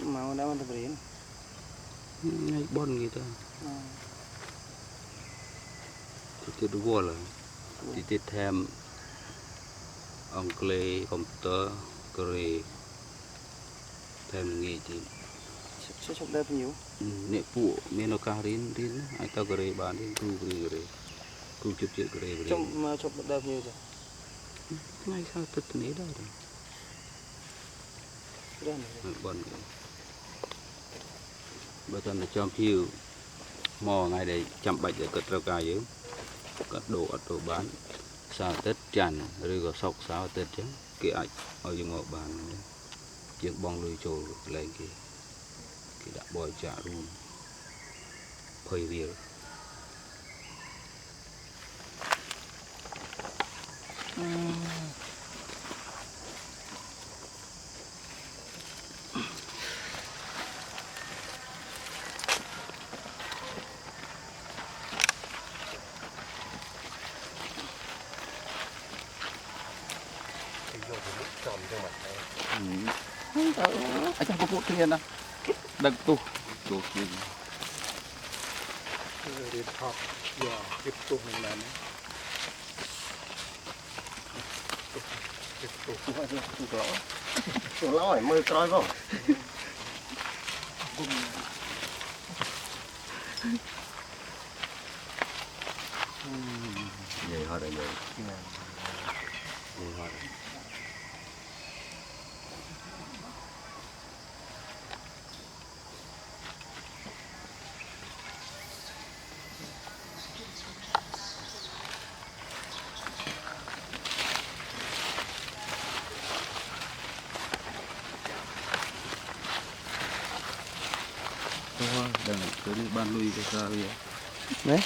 mau đã ăn tập riêng ngay bon gitu tiết vua là tiết thêm ông clay computer cười thêm nghề thì sẽ chụp đẹp nhiều nệ phụ miền nó cao đến ai ta cười bán đến cu chụp chuyện cười trong chụp đẹp nhiều rồi ngay sao tất này đó bon bây giờ là cho phiêu mò ngay đây chăm bạch để cất rau cà dưới cất đồ bán sao tết chăn rồi có sọc sao tết chứ cái ảnh ở dưới ngõ bàn chiếc bong lưới trồi lên cái đã bòi trả luôn phơi việc ở trong cái bộ thiên à đằng tu thiên đi học giờ tiếp tục mình làm tiếp tục không rõ rồi mưa coi không vậy họ đây vậy họ đang tới đi ban lui cái sao vậy đấy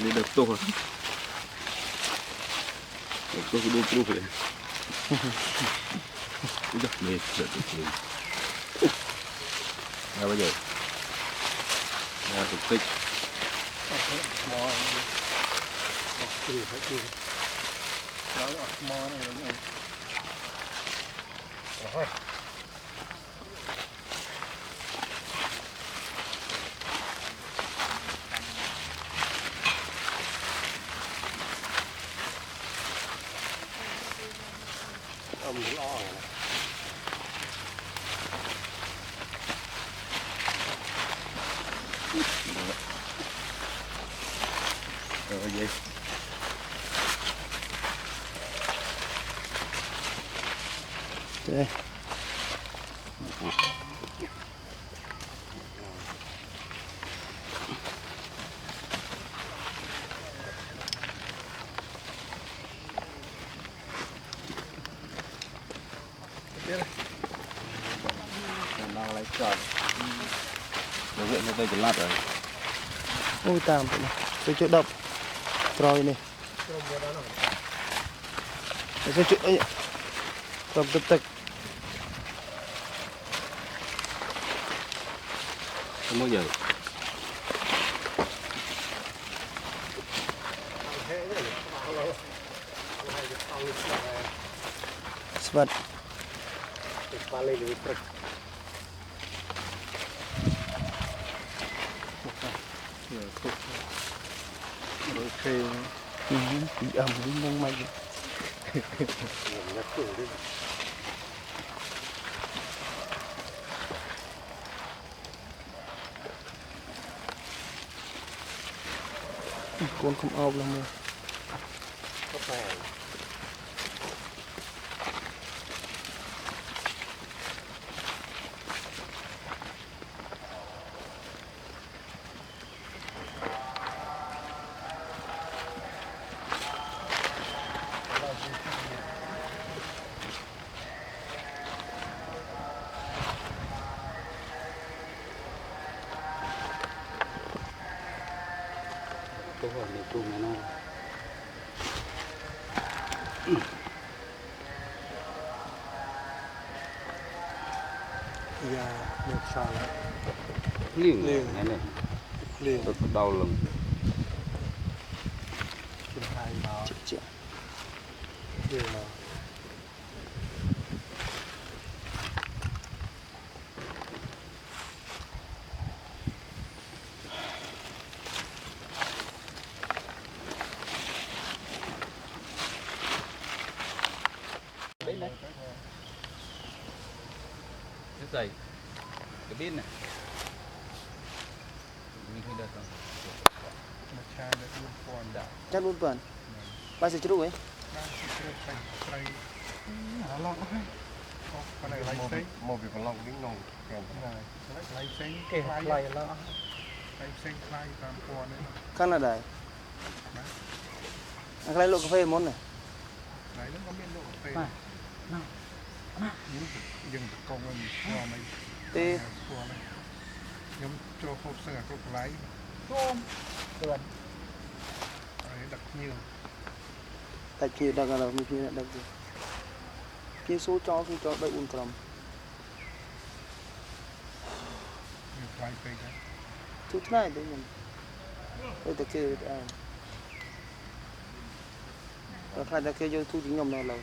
đi được tốt rồi tôi cũng đu vậy cũng rất mệt rất nhiều ra bây giờ ra thực tích mò đó là mò này rồi ông lo rồi vậy đây đang lấy tròn đối diện với đây cái lát rồi ôi tạm cái chỗ đập rồi này cái chỗ ấy tập tập tập không bao giờ svat bị ẩm đến nông mày con không ao lắm rồi tôi hỏi được cùng này nó giờ được sao lại liền này này liền rất đau lưng trên hai nó chết liền mà Thế dày cái pin này mình không được không một chai được luôn còn đã chắc luôn tuần ba sẽ chú ấy đang chơi tay lon hết con này lấy xí một việc còn lon tiếng nồng kèm này lấy xí kèm lấy lo lấy xí lấy tam quan đấy khăn là đại anh lấy lô cà phê món này đấy nó có miếng độ phê dừng công mình cho mấy tê nhóm cho hộp sữa cục lấy tuần đấy đặc nhiều tại kia đặc là mình kia đặc gì kia số cho đợi uốn cầm nhiều trái phê đấy chút này đấy mình đây tại kia và khai tại kia vô thu chính ngầm nào lâu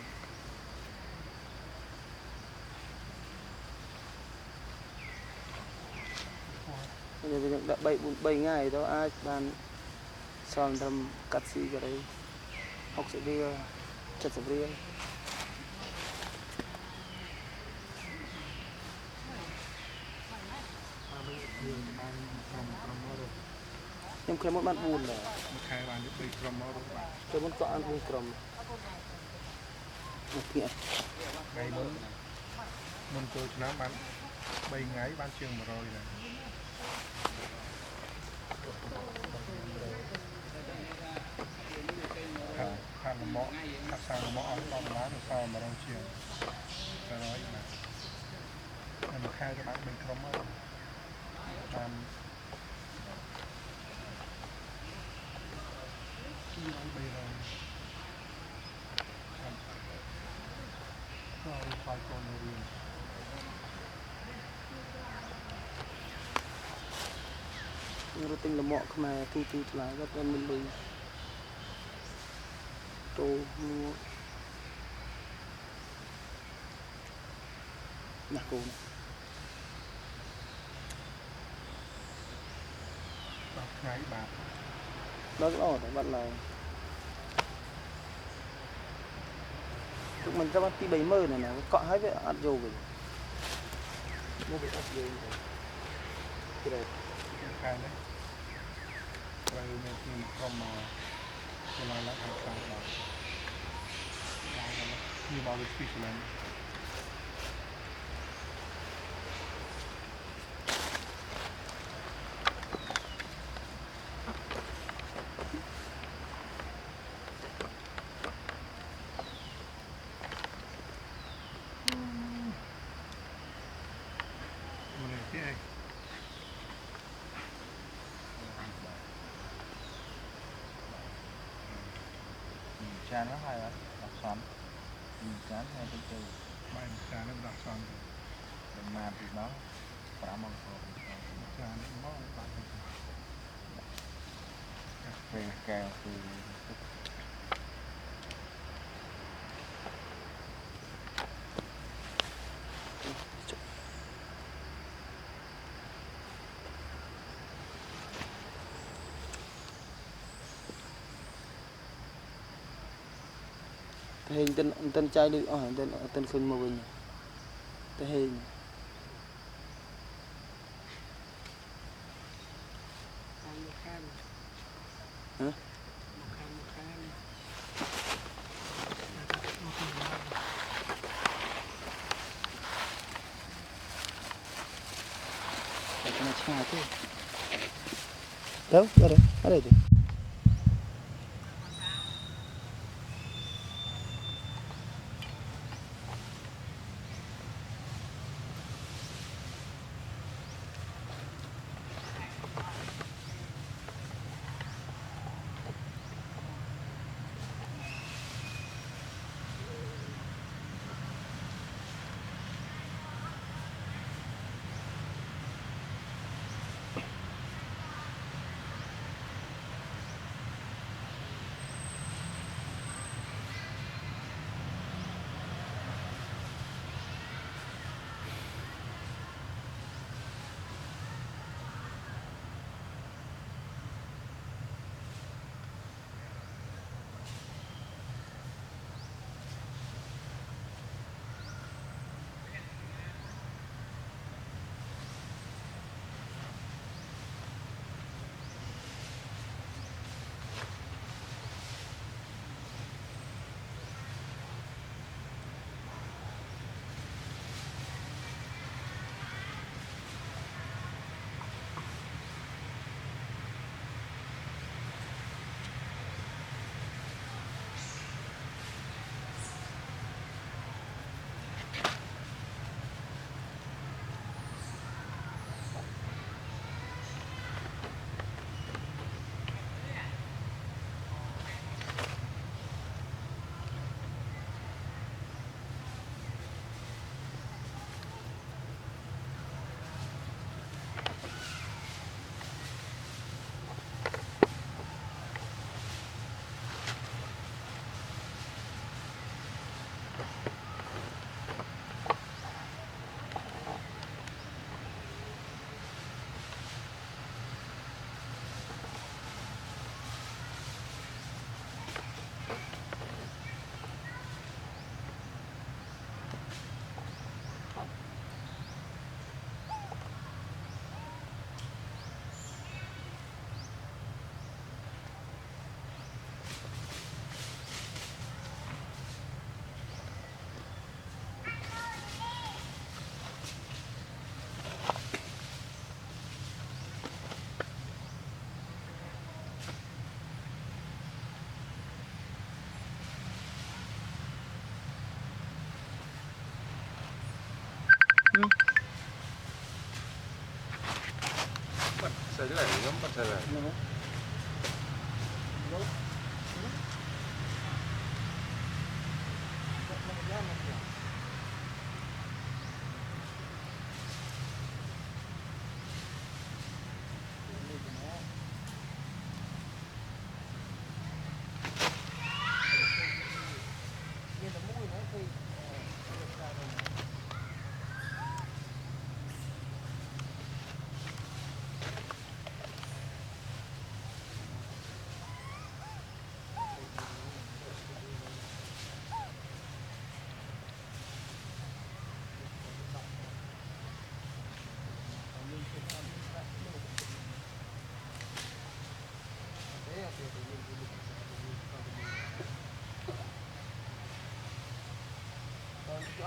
bây giờ đã 7 ngày đó ai ban son đâm cắt xì cái đấy học sẽ đi chặt sẽ đi nhưng khi muốn bạn buồn là một khai bạn được bị cầm máu đúng bạn khi muốn có ăn buồn cầm một nghĩa ngày muốn tôi nó bán 7 ngày bán trường mà rồi này thằng nó mỏ thằng sao nó mỏ nó lá nó sao mà đâu chiều rồi nói là em mà khai cho bạn mình không á làm bây giờ rồi phải còn riêng rồi tình là mọ mà thu lại rất là mình lùi tô mua nè cô ngày bạc đó là ở bạn là tụi mình các bác tí 70 này nè cọ hết với ăn dầu rồi mua bị ăn dầu rồi cái này khai đấy rồi mình không mà cho nó lá ăn khai đó như bao nhiêu phí lên cha nó hay lắm đọc xoắn chán hay cái từ bài trà nó đọc xong mà thì nó phải mong trà nó mó bạn về kèo từ hình tên trai đi ở tên khơi màu bình tên hình hả cái này thế đâu ở đây thì ទៅដែរខ្ញុំបាត់ទៅដែរ អ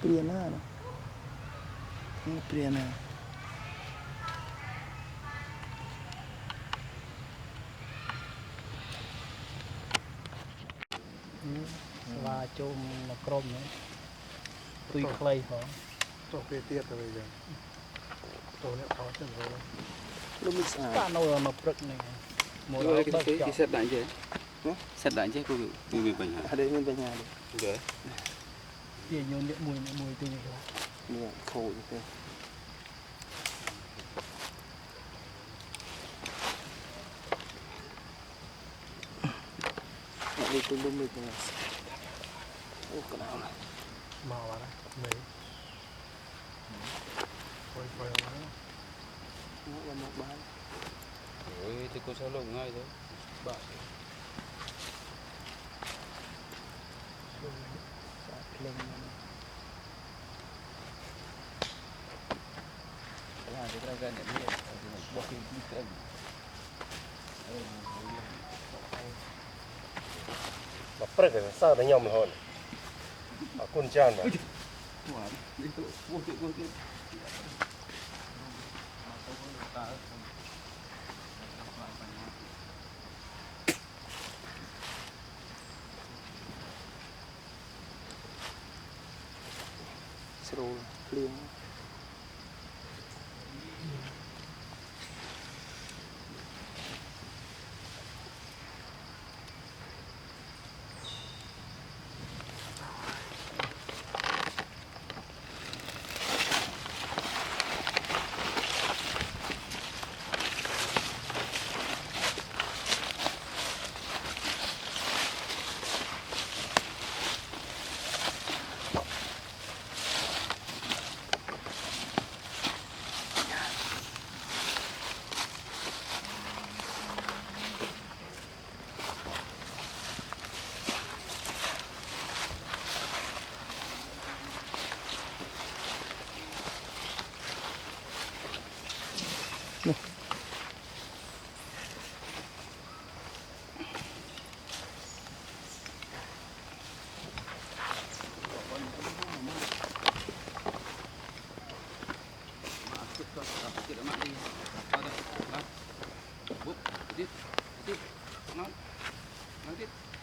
Priana đó. Priana. Và chôm mà crom nữa tùy clay hả Chỗ về tiết rồi bây giờ. Chỗ này có chân rồi. Lúc mix à. ta nồi mà prực này một Rồi đó cái set đánh chứ. Set đánh chứ cô bị bệnh hả? Ở đây mình về nhà đi. Rồi. gì nhôn điện mùi từ này Nè, khổ như thế. Đi cùng lúc mix này. Ô, cái nào này. Màu vào đây. Mấy. Quay vào đó. Nó là một bán. Rồi thì cô sẽ lồng ngay thôi. Bạn. Lên. Là cái ra gần này bỏ cái cái Mà prực rồi sao nó nhầm hơn. À quân chan mà. Sro liền.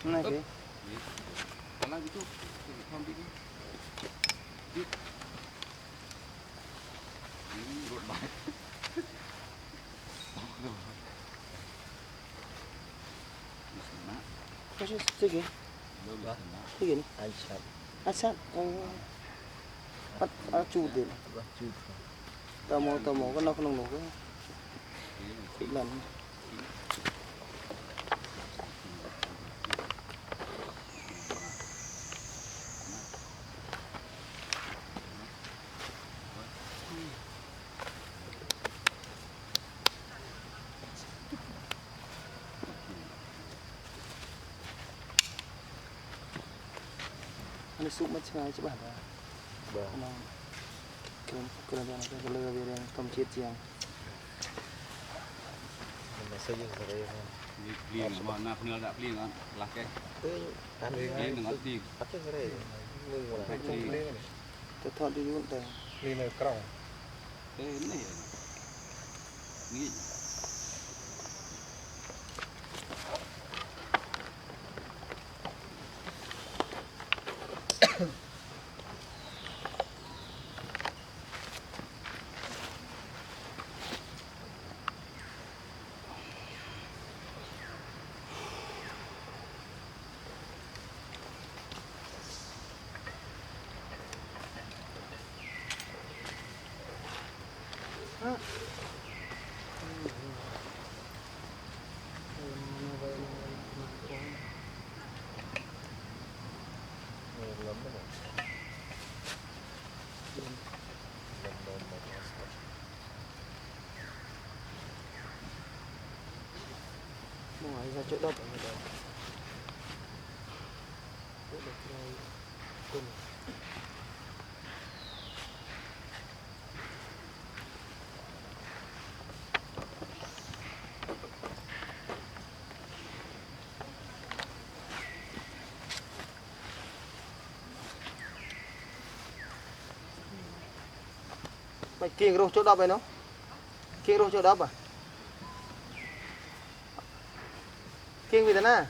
Này kì. Lagi itu, ambil ni. Ini road bike. Có chứ, thế kì. Thế kì này. anh sạch À sát. Bắt chụp đi. Tao mò cái nó không nổ cái. Cái lần. Nó sụp mất ngay chứ bản là nó cái lơ về đây không chết chiang mà xây dựng ở đây Beli mana nak kenal tak beli kan? Lah ke. Beli dengan ti. bắt cái này mừng mà Hay chung lên này. tôi thọn đi luôn đây Lên là còng. Ni. Ni. ngoài ra chỗ đất ở đây chỗ đất này cùng mày kiêng rô chỗ đắp vậy nó kiêng rô chỗ đắp à kiêng vì thế nào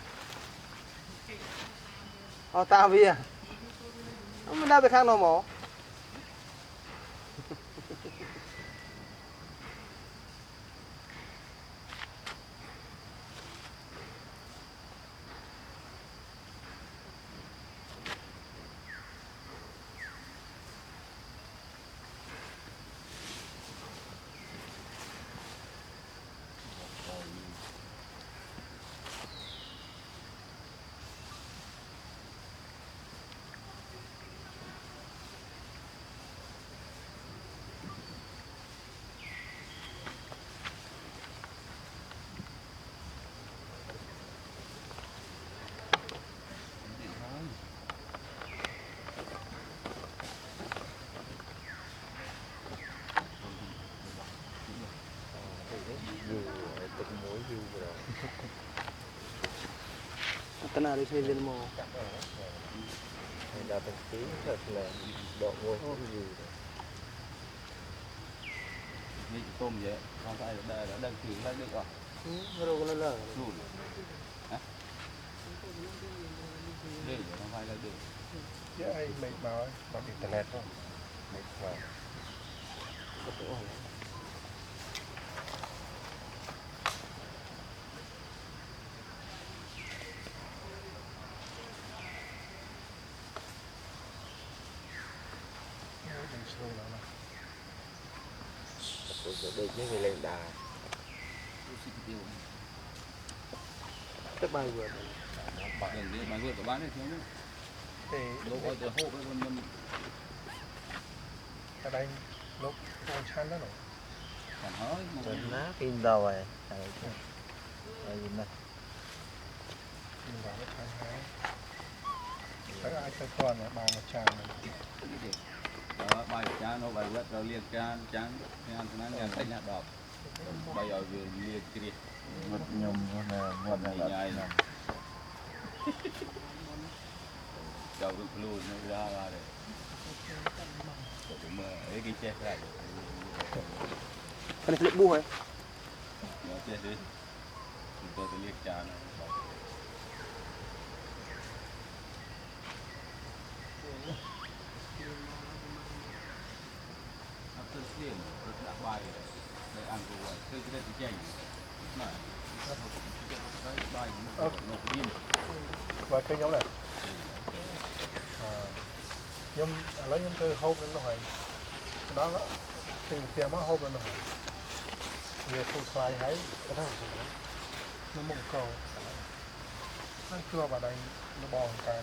tao vì à mình đáp về khác nào mỏ cái nào đi xây lên mồ đào thành tí thật là độ ngôi gì như tôm vậy không phải là đang chuyển lại được rồi con lơ luôn hả đây không phải là được chứ ai mày bảo bằng internet không mày vào đây mấy người lên đà các bài vừa đừng đi bài vượt của bán này thiếu nữa thì đâu có từ hộ với mình ở đây lúc con chăn đó rồi còn hơi trên ná pin đầu rồi đây gì này mình vào cái chăn hái thấy ai chơi con ở bao một chăn này đó bài cha nó bài vượt rồi liền cha chán ăn cái này thấy nhạt đỏ bây giờ về liền kia một nhom một nhai đầu được luôn nó ra rồi cũng ấy cái chết lại cái này clip bu hả nó chết đi chúng tôi sẽ liệt cha này after skin rất đã bài để ăn của tôi cái gì chanh mà cái bài nó đi và cái nhóm này nhóm lấy nhóm tôi hộp lên nó hỏi đó đó thì tiền nó hộp lên nó hỏi về phụ xoay hãy cái thằng nó mông cầu nó cưa vào đây nó bò cái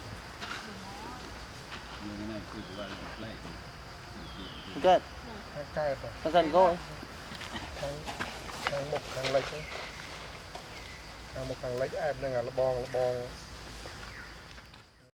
như nàyคือว่าไล่ cái cái rồi nó cần coi thằng một thằng lấy thằng một thằng lấy em đang là bò